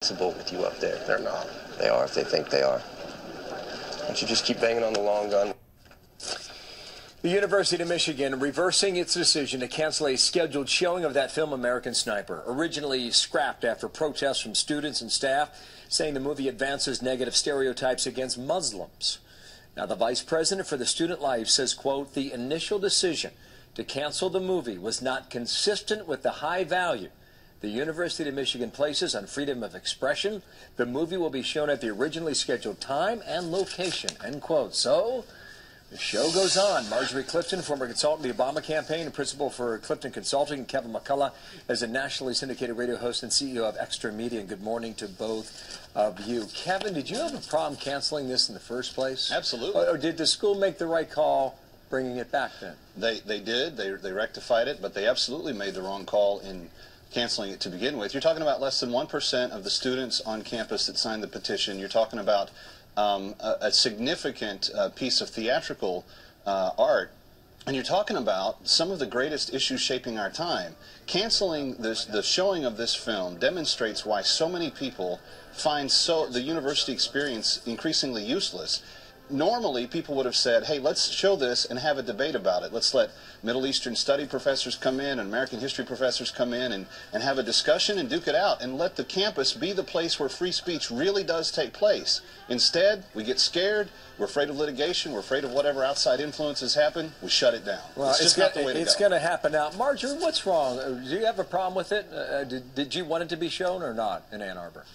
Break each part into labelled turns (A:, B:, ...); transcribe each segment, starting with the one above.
A: With you up there. They're not. They are if they think they are. Why don't you just keep banging on the long gun?
B: The University of Michigan reversing its decision to cancel a scheduled showing of that film American Sniper, originally scrapped after protests from students and staff saying the movie advances negative stereotypes against Muslims. Now, the vice president for the Student Life says, quote, the initial decision to cancel the movie was not consistent with the high value the University of Michigan places on freedom of expression. The movie will be shown at the originally scheduled time and location, end quote. So, the show goes on. Marjorie Clifton, former consultant of the Obama campaign and principal for Clifton Consulting, and Kevin McCullough as a nationally syndicated radio host and CEO of Extra Media. And good morning to both of you. Kevin, did you have a problem canceling this in the first place?
C: Absolutely.
B: Or did the school make the right call bringing it back then?
C: They did. They rectified it, but they absolutely made the wrong call in canceling it to begin with. You're talking about less than 1% of the students on campus that signed the petition. You're talking about a significant piece of theatrical art, and you're talking about some of the greatest issues shaping our time. Canceling the showing of this film demonstrates why so many people find the university experience increasingly useless. Normally, people would have said, hey, let's show this and have a debate about it. Let's let Middle Eastern study professors come in and American history professors come in and have a discussion and duke it out and let the campus be the place where free speech really does take place. Instead, we get scared, we're afraid of litigation, we're afraid of whatever outside influences happen, we shut it down.
B: Well,
C: it's just not the way to go.
B: It's going to happen now. Marjorie, what's wrong? Do you have a problem with it? Did you want it to be shown or not in Ann Arbor?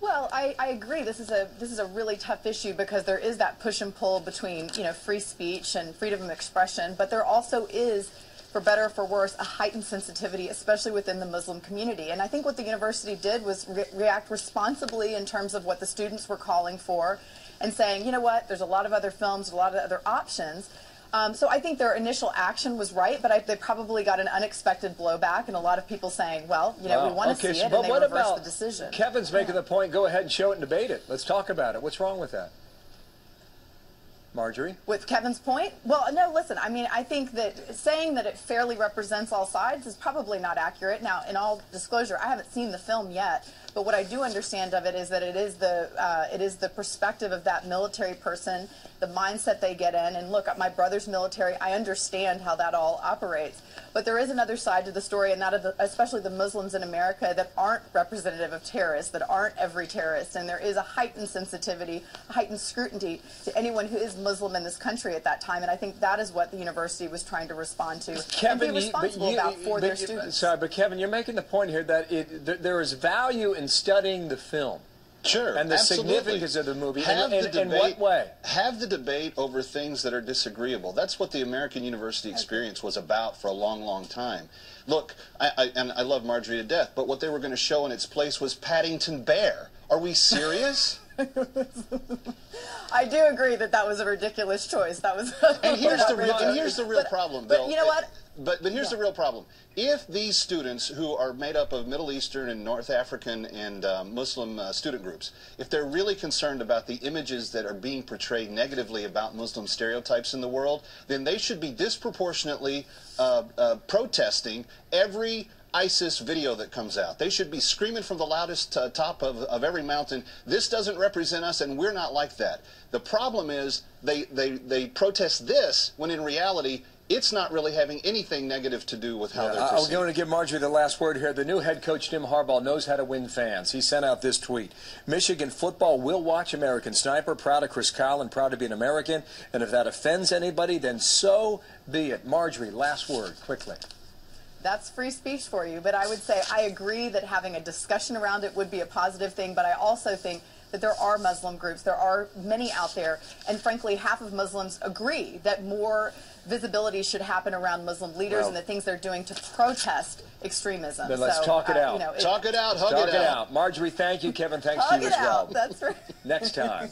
D: Well, I agree. This is a really tough issue because there is that push and pull between, free speech and freedom of expression, but there also is, for better or for worse, a heightened sensitivity, especially within the Muslim community. And I think what the university did was react responsibly in terms of what the students were calling for and saying, you know what, there's a lot of other films, a lot of other options. So I think their initial action was right, but they probably got an unexpected blowback, and a lot of people saying, well, we want to see it, and they reversed the decision.
B: Kevin's making the point, go ahead and show it and debate it. Let's talk about it. What's wrong with that? Marjorie?
D: With Kevin's point? Well, no, listen, I think that saying that it fairly represents all sides is probably not accurate. Now, in all disclosure, I haven't seen the film yet, but what I do understand of it is that it is the perspective of that military person, the mindset they get in. And look, my brother's military, I understand how that all operates. But there is another side to the story, and that of especially the Muslims in America that aren't representative of terrorists, that aren't every terrorist. And there is a heightened sensitivity, a heightened scrutiny to anyone who is Muslim in this country at that time. And I think that is what the university was trying to respond to and be responsible about for their students.
B: Sorry, but Kevin, you're making the point here that there is value in studying the film.
C: Sure,
B: and the significance of the movie. In what way?
C: Have the debate over things that are disagreeable. That's what the American University experience was about for a long, long time. Look, I love Marjorie to death, but what they were going to show in its place was Paddington Bear. Are we serious?
D: I do agree that that was a ridiculous choice. That was.
C: And here's the real problem, Bill.
D: But you know what?
C: But here's the real problem. If these students, who are made up of Middle Eastern and North African and Muslim student groups, if they're really concerned about the images that are being portrayed negatively about Muslim stereotypes in the world, then they should be disproportionately protesting every ISIS video that comes out. They should be screaming from the loudest top of every mountain, this doesn't represent us and we're not like that. The problem is they protest this when in reality it's not really having anything negative to do with how they're perceived.
B: I'm going to give Marjorie the last word here. The new head coach, Jim Harbaugh, knows how to win fans. He sent out this tweet. Michigan football will watch American Sniper. Proud of Chris Kyle and proud to be an American. And if that offends anybody, then so be it. Marjorie, last word, quickly.
D: That's free speech for you, but I would say I agree that having a discussion around it would be a positive thing, but I also think that there are Muslim groups, there are many out there, and frankly, half of Muslims agree that more visibility should happen around Muslim leaders and the things they're doing to protest extremism.
B: Then let's talk it out.
C: Talk it out, hug
B: it
C: out.
B: Marjorie, thank you. Kevin, thanks to you as well.
D: That's right.
B: Next time.